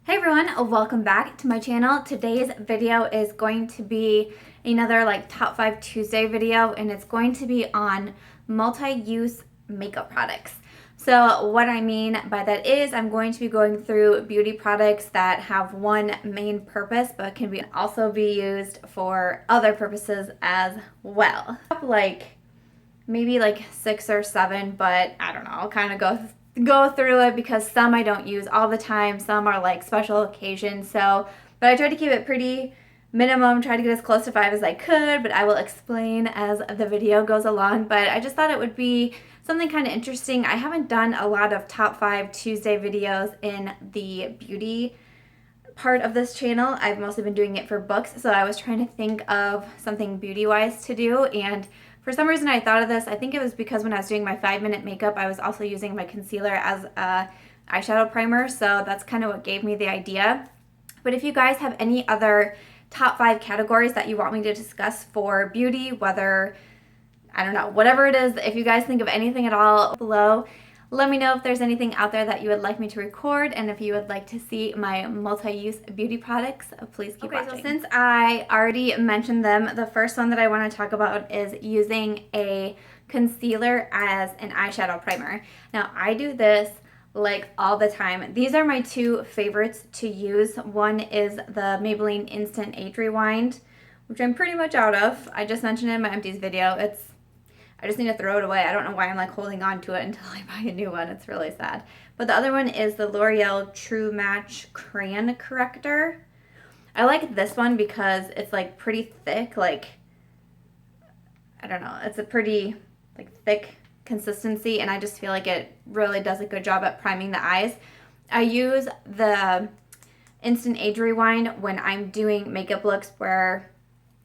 Hey everyone, welcome back to my channel. Today's video is going to be another top 5 Tuesday video, and it's going to be on multi-use makeup products. So what I mean by that is I'm going to be going through beauty products that have one main purpose but can also be used for other purposes as well. Maybe 6 or 7, but I don't know, I'll kind of go through it because some I don't use all the time, some are special occasions. But I tried to keep it pretty minimum, try to get as close to 5 as I could, but I will explain as the video goes along. But I just thought it would be something kind of interesting. I haven't done a lot of top 5 Tuesday videos in the beauty part of this channel. I've mostly been doing it for books, so I was trying to think of something beauty-wise to do, and for some reason I thought of this. I think it was because when I was doing my 5-minute makeup, I was also using my concealer as a eyeshadow primer, so that's kind of what gave me the idea. But if you guys have any other top 5 categories that you want me to discuss for beauty, whether, I don't know, whatever it is, if you guys think of anything at all below, let me know if there's anything out there that you would like me to record, and if you would like to see my multi-use beauty products, please keep watching. So since I already mentioned them, the first one that I want to talk about is using a concealer as an eyeshadow primer. Now, I do this all the time. These are my 2 favorites to use. One is the Maybelline Instant Age Rewind, which I'm pretty much out of. I just mentioned it in my empties video. I just need to throw it away. I don't know why I'm holding on to it until I buy a new one. It's really sad. But the other one is the L'Oreal True Match Crayon Corrector. I like this one because it's pretty thick. I don't know. It's a pretty thick consistency, and I just feel like it really does a good job at priming the eyes. I use the Instant Age Rewind when I'm doing makeup looks where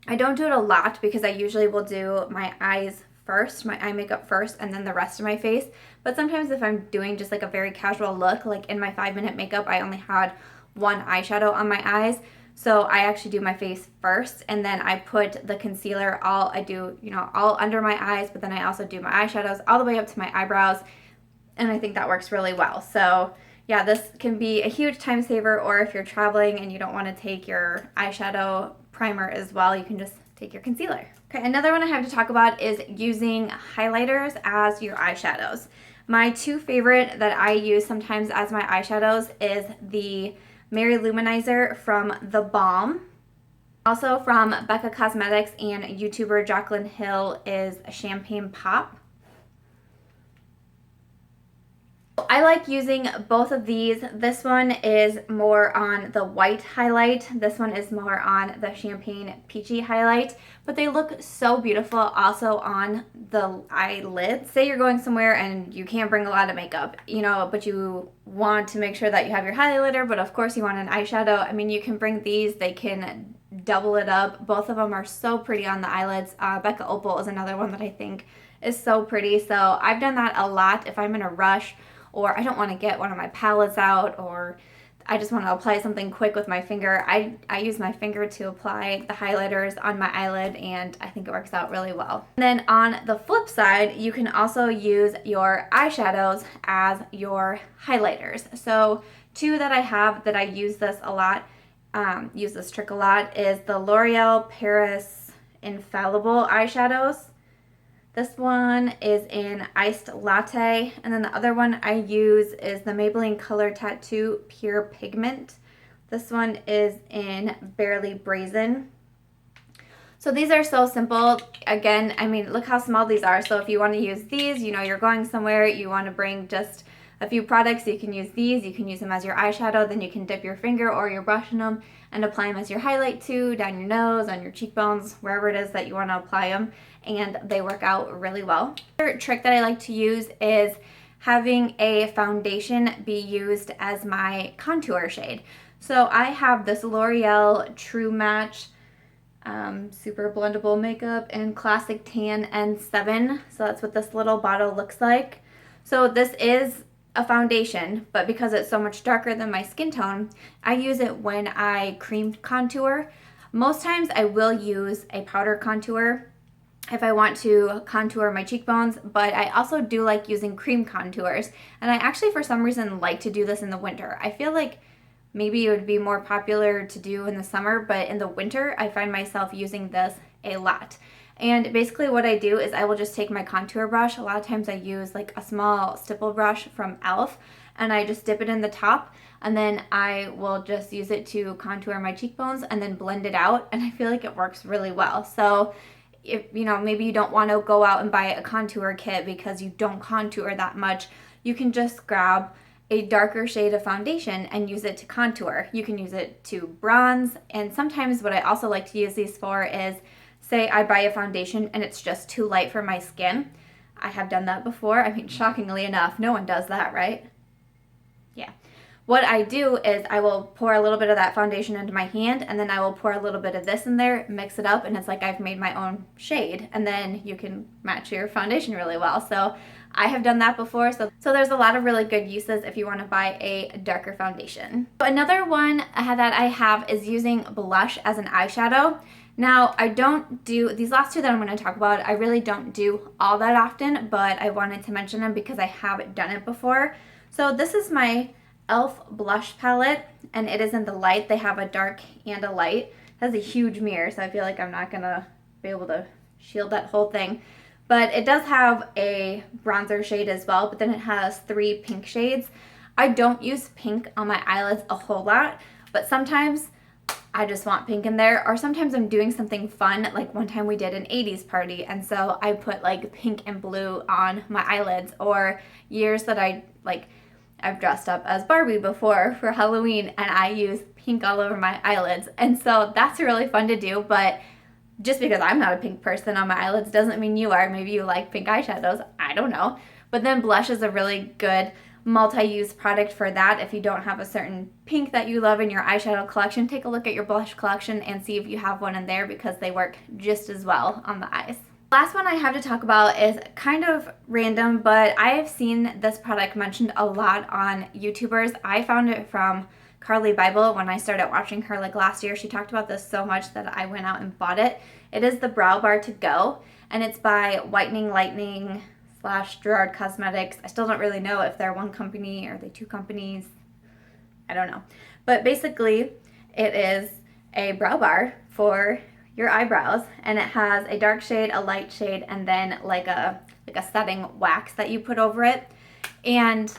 I don't do it a lot because I usually will do my eyes first, my eye makeup first, and then the rest of my face. But sometimes if I'm doing just a very casual look, in my 5-minute makeup, I only had one eyeshadow on my eyes. So I actually do my face first, and then I put the concealer all under my eyes, but then I also do my eyeshadows all the way up to my eyebrows, and I think that works really well. So yeah, this can be a huge time saver, or if you're traveling and you don't want to take your eyeshadow primer as well, you can just take your concealer. Okay, another one I have to talk about is using highlighters as your eyeshadows. My 2 favorite that I use sometimes as my eyeshadows is the Mary Luminizer from the Balm. Also from Becca Cosmetics and YouTuber Jaclyn Hill is Champagne Pop. I like using both of these. This one is more on the white highlight. This one is more on the Champagne Peachy highlight, but they look so beautiful also on the eyelids. Say you're going somewhere and you can't bring a lot of makeup, but you want to make sure that you have your highlighter, but of course you want an eyeshadow. I mean, you can bring these. They can double it up. Both of them are so pretty on the eyelids. Becca Opal is another one that I think is so pretty. So I've done that a lot if I'm in a rush, or I don't want to get one of my palettes out, or I just want to apply something quick with my finger. I use my finger to apply the highlighters on my eyelid, and I think it works out really well. And then on the flip side, you can also use your eyeshadows as your highlighters. So 2 that I have that I use this a lot, use this trick a lot, is the L'Oreal Paris Infallible eyeshadows. This one is in Iced Latte, and then the other one I use is the Maybelline Color Tattoo Pure Pigment. This one is in Barely Brazen. So these are so simple. Again, I mean, look how small these are. So if you want to use these, you're going somewhere, you want to bring just a few products, you can use these. You can use them as your eyeshadow, then you can dip your finger or your brush in them and apply them as your highlight too, down your nose, on your cheekbones, wherever it is that you want to apply them, and they work out really well. Another trick that I like to use is having a foundation be used as my contour shade. So I have this L'Oreal True Match Super Blendable Makeup in Classic Tan N7. So that's what this little bottle looks like. So this is a foundation, but because it's so much darker than my skin tone, I use it when I cream contour. Most times I will use a powder contour if I want to contour my cheekbones, but I also do like using cream contours, and I actually for some reason like to do this in the winter. I feel like maybe it would be more popular to do in the summer, but in the winter, I find myself using this a lot. And basically what I do is I will just take my contour brush. A lot of times I use like a small stipple brush from E.L.F. and I just dip it in the top, and then I will just use it to contour my cheekbones and then blend it out, and I feel like it works really well. So if, you know, maybe you don't want to go out and buy a contour kit because you don't contour that much, you can just grab a darker shade of foundation and use it to contour. You can use it to bronze, and sometimes what I also like to use these for is, say I buy a foundation and it's just too light for my skin. I have done that before. I mean, shockingly enough, no one does that, right? Yeah. What I do is I will pour a little bit of that foundation into my hand, and then I will pour a little bit of this in there, mix it up, and it's like I've made my own shade, and then you can match your foundation really well. So I have done that before, so there's a lot of really good uses if you want to buy a darker foundation. Another one that I have is using blush as an eyeshadow. Now, I don't do, these last two that I'm going to talk about, I really don't do all that often, but I wanted to mention them because I have done it before. So this is my E.L.F. blush palette, and it is in the light. They have a dark and a light. It has a huge mirror, so I feel like I'm not going to be able to shield that whole thing. But it does have a bronzer shade as well, but then it has 3 pink shades. I don't use pink on my eyelids a whole lot, but sometimes I just want pink in there, or sometimes I'm doing something fun. Like one time we did an 80s party, and so I put like pink and blue on my eyelids, or years that I've dressed up as Barbie before for Halloween, and I use pink all over my eyelids, and so that's really fun to do. But just because I'm not a pink person on my eyelids doesn't mean you are. Maybe you like pink eyeshadows, I don't know. But then blush is a really good multi-use product for that. If you don't have a certain pink that you love in your eyeshadow collection, take a look at your blush collection and see if you have one in there, because they work just as well on the eyes. Last one I have to talk about is kind of random, but I have seen this product mentioned a lot on YouTubers. I found it from Carly Bible when I started watching her like last year. She talked about this so much that I went out and bought it. It is the Brow Bar to Go, and it's by Whitening Lightning / Gerard Cosmetics. I still don't really know if they're one company or are they 2 companies. I don't know. But basically, it is a brow bar for your eyebrows, and it has a dark shade, a light shade, and then like a setting wax that you put over it. And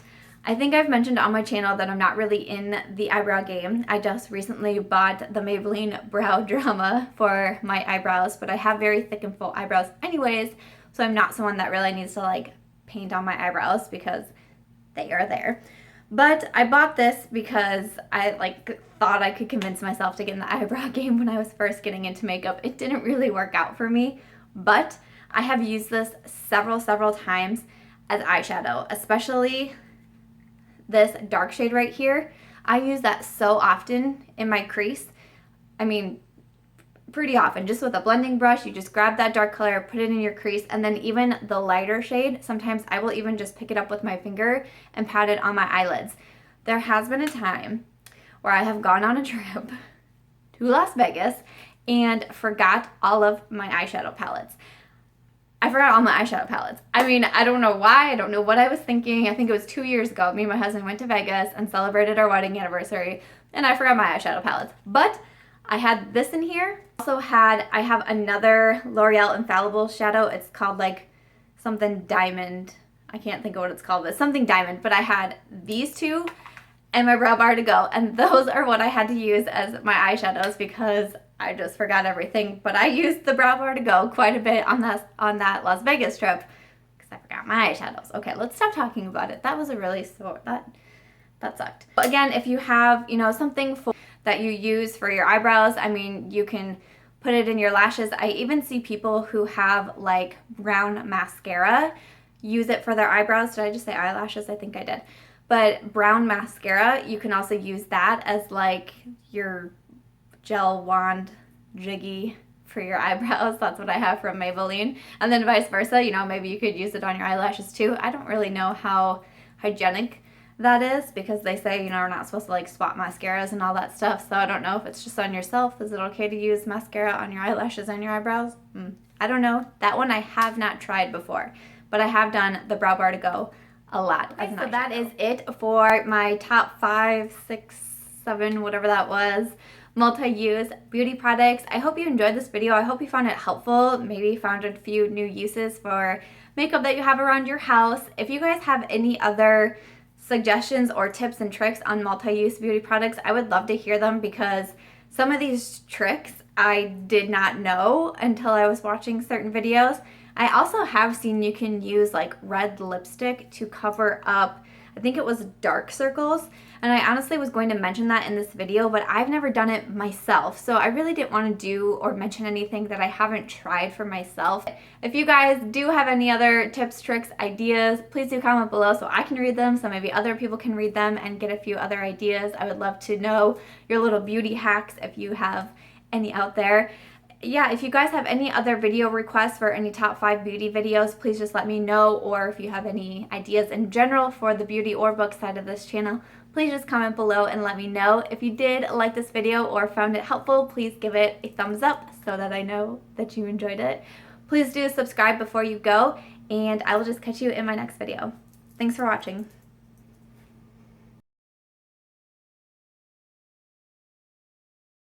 I think I've mentioned on my channel that I'm not really in the eyebrow game. I just recently bought the Maybelline Brow Drama for my eyebrows, but I have very thick and full eyebrows anyways, so I'm not someone that really needs to like paint on my eyebrows because they are there. But I bought this because I thought I could convince myself to get in the eyebrow game when I was first getting into makeup. It didn't really work out for me, but I have used this several times as eyeshadow, especially this dark shade right here. I use that so often in my crease. I mean, pretty often, just with a blending brush. You just grab that dark color, put it in your crease, and then even the lighter shade, sometimes I will even just pick it up with my finger and pat it on my eyelids. There has been a time where I have gone on a trip to Las Vegas and forgot all of my eyeshadow palettes. I forgot all my eyeshadow palettes. I mean, I don't know why. I don't know what I was thinking. I think it was 2 years ago. Me and my husband went to Vegas and celebrated our wedding anniversary, and I forgot my eyeshadow palettes. But I had this in here. I have another L'Oreal Infallible shadow. It's called like something diamond. I can't think of what it's called, but something diamond. But I had these two and my Brow Bar to Go, and those are what I had to use as my eyeshadows because I just forgot everything. But I used the Brow Bar to Go quite a bit on that Las Vegas trip because I forgot my eyeshadows. Okay, let's stop talking about it. That was a really that sucked. But again, if you have, something that you use for your eyebrows, I mean, you can put it in your lashes. I even see people who have like brown mascara use it for their eyebrows. Did I just say eyelashes? I think I did. But brown mascara, you can also use that as like your gel wand jiggy for your eyebrows. That's what I have from Maybelline. And then vice versa, maybe you could use it on your eyelashes too. I don't really know how hygienic that is because they say, we're not supposed to like swap mascaras and all that stuff. So I don't know if it's just on yourself. Is it okay to use mascara on your eyelashes and your eyebrows? I don't know. That one I have not tried before, but I have done the Brow Bar to Go a lot. Okay, so that is it for my top 5, 6, 7, whatever that was, multi-use beauty products. I hope you enjoyed this video. I hope you found it helpful. Maybe found a few new uses for makeup that you have around your house. If you guys have any other suggestions or tips and tricks on multi-use beauty products, I would love to hear them, because some of these tricks I did not know until I was watching certain videos. I also have seen you can use like red lipstick to cover up, I think it was dark circles, and I honestly was going to mention that in this video, but I've never done it myself, so I really didn't want to do or mention anything that I haven't tried for myself. If you guys do have any other tips, tricks, ideas, please do comment below so I can read them, so maybe other people can read them and get a few other ideas. I would love to know your little beauty hacks if you have any out there. Yeah, if you guys have any other video requests for any top 5 beauty videos, please just let me know, or if you have any ideas in general for the beauty or book side of this channel, please just comment below and let me know. If you did like this video or found it helpful, please give it a thumbs up so that I know that you enjoyed it. Please do subscribe before you go, and I will just catch you in my next video. Thanks for watching.